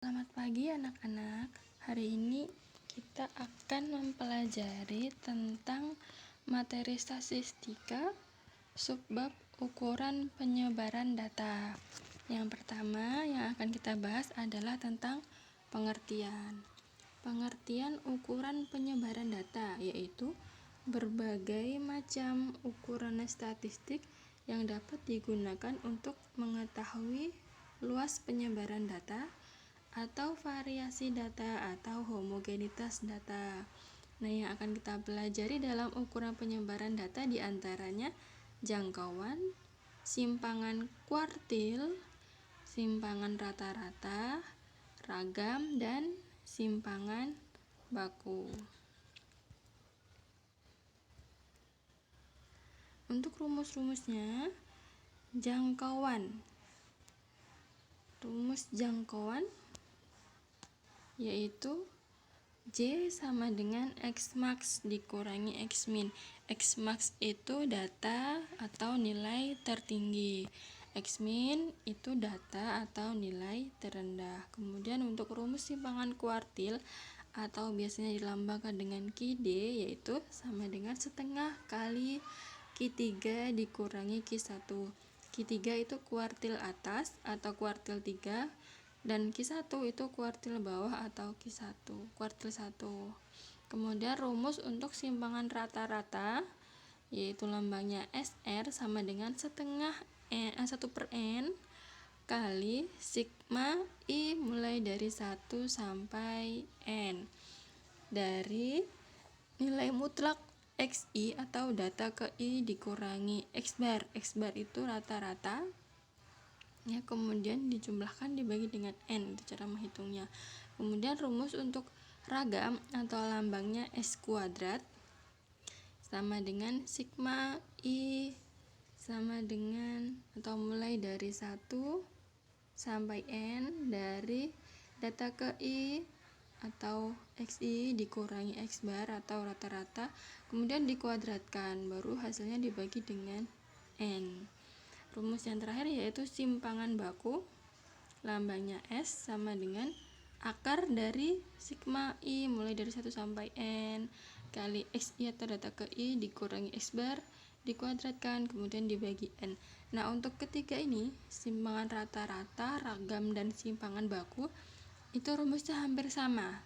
Selamat pagi anak-anak. Hari ini kita akan mempelajari tentang materi statistika subbab ukuran penyebaran data. Yang pertama yang akan kita bahas adalah tentang pengertian. Pengertian ukuran penyebaran data yaitu berbagai macam ukuran statistik yang dapat digunakan untuk mengetahui luas penyebaran data atau variasi data atau homogenitas data. Nah, yang akan kita pelajari dalam ukuran penyebaran data diantaranya jangkauan, simpangan kuartil, simpangan rata-rata, ragam, dan simpangan baku. Untuk rumus-rumusnya, rumus jangkauan yaitu J sama dengan X max dikurangi X min. X max itu data atau nilai tertinggi, X min itu data atau nilai terendah. Kemudian untuk rumus simpangan kuartil atau biasanya dilambangkan dengan Q-D yaitu sama dengan setengah kali Q3 dikurangi Q1. Q3 itu kuartil atas atau kuartil 3, dan Q1 itu kuartil bawah atau kuartil 1. Kemudian rumus untuk simpangan rata-rata yaitu lambangnya SR sama dengan setengah 1/n kali sigma I mulai dari 1 sampai N dari nilai mutlak XI atau data ke I dikurangi X bar. X bar itu rata-rata ya, kemudian dijumlahkan dibagi dengan N, itu cara menghitungnya. Kemudian rumus untuk ragam atau lambangnya S kuadrat sama dengan sigma I sama dengan atau mulai dari 1 sampai N dari data ke I atau XI dikurangi X bar atau rata-rata, kemudian dikuadratkan, baru hasilnya dibagi dengan N. Rumus yang terakhir yaitu simpangan baku, lambangnya S sama dengan akar dari sigma I mulai dari 1 sampai N kali XI atau data ke I dikurangi X bar dikuadratkan, kemudian dibagi N. Nah, untuk ketiga ini, simpangan rata-rata, ragam, dan simpangan baku, itu rumusnya hampir sama.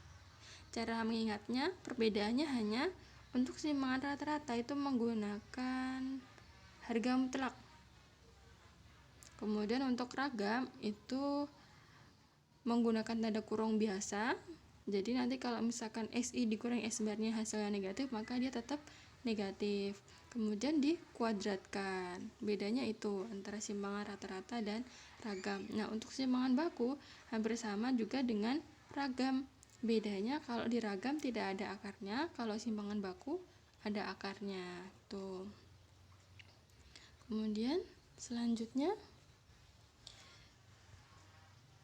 Cara mengingatnya, perbedaannya hanya untuk simpangan rata-rata itu menggunakan harga mutlak. Kemudian untuk ragam itu menggunakan tanda kurung biasa. Jadi nanti kalau misalkan XI dikurangi X barnya hasilnya negatif, maka dia tetap negatif. Kemudian dikuadratkan. Bedanya itu antara simpangan rata-rata dan ragam. Nah, untuk simpangan baku hampir sama juga dengan ragam. Bedanya kalau di ragam tidak ada akarnya, kalau simpangan baku ada akarnya. Tuh. Kemudian selanjutnya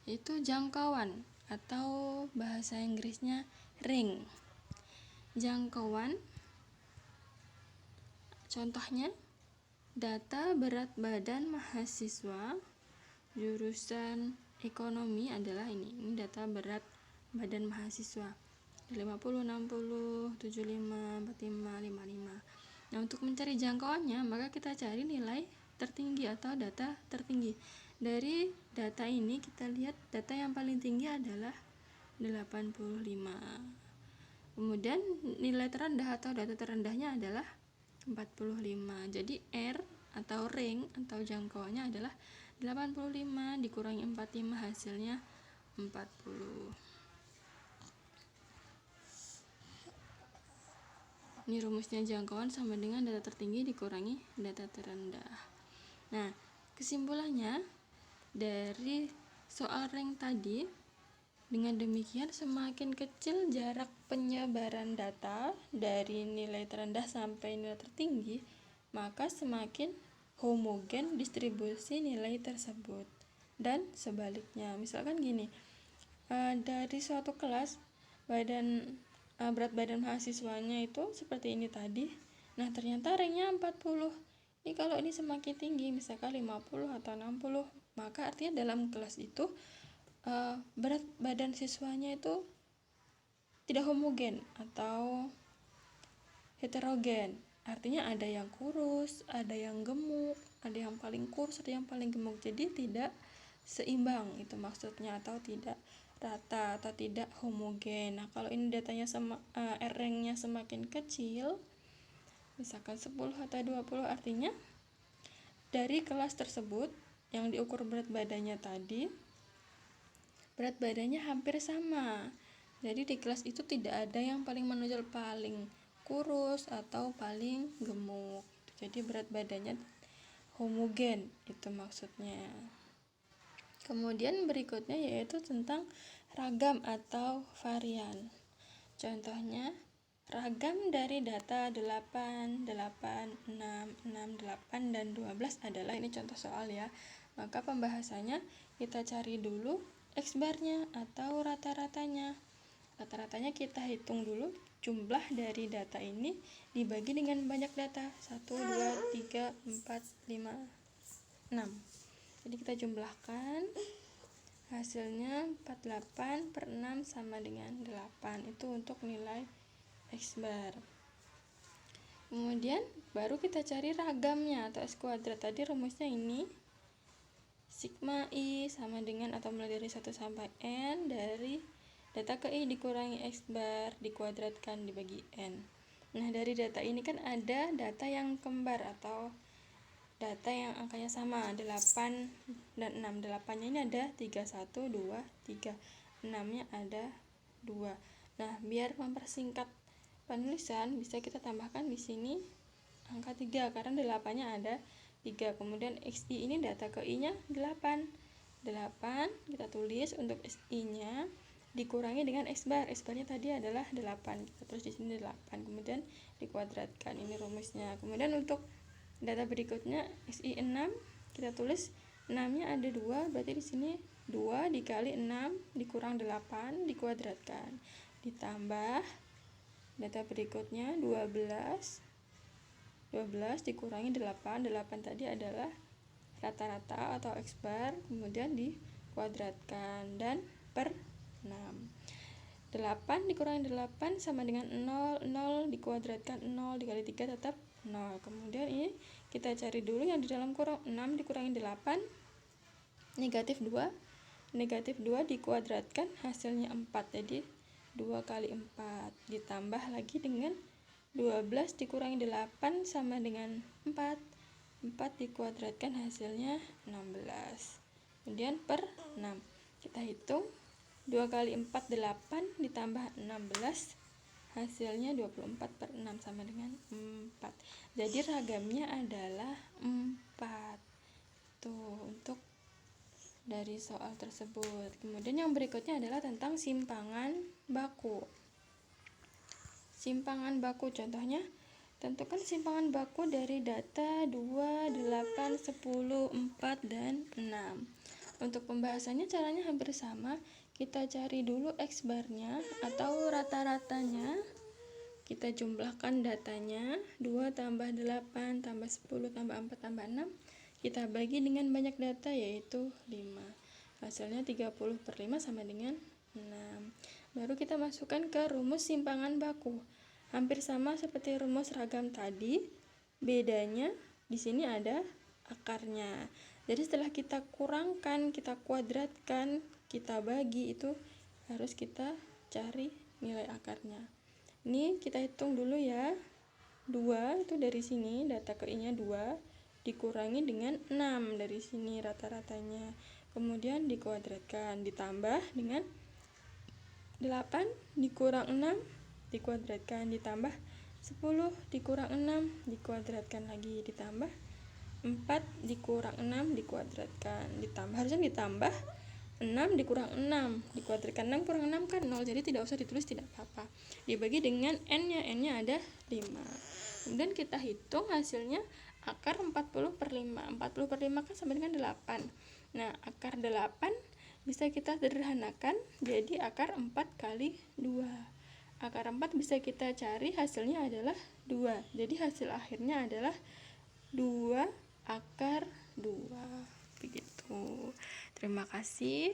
itu jangkauan atau bahasa Inggrisnya ring. Jangkauan contohnya data berat badan mahasiswa jurusan ekonomi adalah ini data berat badan mahasiswa 50, 60, 75, 45, 55. Nah, untuk mencari jangkauannya maka kita cari nilai tertinggi atau data tertinggi. Dari data ini kita lihat data yang paling tinggi adalah 85. Kemudian nilai terendah atau data terendahnya adalah 45. Jadi R atau ring atau jangkauannya adalah 85 dikurangi 45 hasilnya 40. Ini rumusnya jangkauan sama dengan data tertinggi dikurangi data terendah. Nah, kesimpulannya dari soal ring tadi, dengan demikian semakin kecil jarak penyebaran data dari nilai terendah sampai nilai tertinggi, maka semakin homogen distribusi nilai tersebut. Dan sebaliknya, misalkan gini, dari suatu kelas berat badan mahasiswanya itu seperti ini tadi. Nah, ternyata ringnya 40. Ini kalau ini semakin tinggi, misalkan 50 atau 60, maka artinya dalam kelas itu berat badan siswanya itu tidak homogen atau heterogen. Artinya ada yang kurus, ada yang gemuk, ada yang paling kurus, ada yang paling gemuk. Jadi tidak seimbang itu maksudnya, atau tidak rata atau tidak homogen. Nah, kalau ini datanya R-nya semakin kecil, misalkan 10 atau 20, artinya dari kelas tersebut yang diukur berat badannya tadi, berat badannya hampir sama. Jadi di kelas itu tidak ada yang paling menonjol paling kurus atau paling gemuk. Jadi berat badannya homogen, itu maksudnya. Kemudian berikutnya yaitu tentang ragam atau varian. Contohnya, ragam dari data 8, 8, 6, 6, 8, dan 12 adalah, ini contoh soal ya. Maka pembahasannya kita cari dulu X-barnya atau rata-ratanya. Rata-ratanya kita hitung dulu jumlah dari data ini dibagi dengan banyak data, 1, 2, 3, 4, 5, 6. Jadi kita jumlahkan, hasilnya 48 per 6 sama dengan 8. Itu untuk nilai X-bar. Kemudian baru kita cari ragamnya atau X kuadrat. Tadi rumusnya ini, sigma I sama dengan, atau mulai dari 1 sampai N, dari data ke I dikurangi X-bar dikuadratkan dibagi N. Nah, dari data ini kan ada data yang kembar atau data yang angkanya sama, 8 dan 6. 8-nya ini ada 3, 1, 2, 3. 6-nya ada 2. Nah, biar mempersingkat penulisan, bisa kita tambahkan di sini angka 3 karena 8-nya ada 3. Kemudian XI ini data ke I-nya 8. 8 kita tulis untuk XI-nya dikurangi dengan X-bar. X-barnya tadi adalah 8. Kita tulis di sini 8. Kemudian dikuadratkan. Ini rumusnya. Kemudian untuk data berikutnya XI 6, kita tulis 6-nya ada 2, berarti di sini 2 dikali 6 dikurang 8 dikuadratkan. Ditambah data berikutnya 12 dikurangi 8. 8 tadi adalah rata-rata atau X-bar, kemudian dikuadratkan dan per 6. 8 dikurangi 8 sama dengan 0. 0 dikuadratkan, 0 dikali 3 tetap 0. Kemudian ini kita cari dulu yang di dalam kurung. 6 dikurangi 8 negatif 2. Negatif 2 dikuadratkan, hasilnya 4. Jadi 2 kali 4 ditambah lagi dengan 12 dikurangi 8 sama dengan 4. 4 dikuadratkan, hasilnya 16. Kemudian per 6. Kita hitung 2 kali 4 8 ditambah 16, hasilnya 24 per 6 sama dengan 4. Jadi ragamnya adalah 4. Tuh, untuk dari soal tersebut. Kemudian yang berikutnya adalah tentang simpangan baku. Simpangan baku, contohnya, tentukan simpangan baku dari data 2, 8, 10, 4, dan 6. Untuk pembahasannya caranya hampir sama. Kita cari dulu X-barnya atau rata-ratanya. Kita jumlahkan datanya, 2 tambah 8 tambah 10 tambah 4 tambah 6. Kita bagi dengan banyak data, yaitu 5. Hasilnya 30 per 5 sama dengan 6. Baru kita masukkan ke rumus simpangan baku. Hampir sama seperti rumus ragam tadi. Bedanya di sini ada akarnya. Jadi setelah kita kurangkan, kita kuadratkan, kita bagi, itu harus kita cari nilai akarnya. Ini kita hitung dulu ya. 2 itu dari sini, data ke I-nya 2 dikurangi dengan 6 dari sini rata-ratanya. Kemudian dikuadratkan, ditambah dengan 8 dikurang 6 dikuadratkan, ditambah 10 dikurang 6 dikuadratkan lagi, ditambah 4 dikurang 6 dikuadratkan, ditambah, harusnya ditambah 6 dikurang 6 dikuadratkan. 6 kurang 6 kan 0, jadi tidak usah ditulis, tidak apa-apa. Dibagi dengan N-nya, N-nya ada 5. Kemudian kita hitung hasilnya akar 40 per 5. 40 per 5 kan sama dengan 8. Nah, akar 8 bisa kita sederhanakan jadi akar 4 kali 2. Akar 4 bisa kita cari, hasilnya adalah 2. Jadi hasil akhirnya adalah 2 akar 2. Begitu. Terima kasih.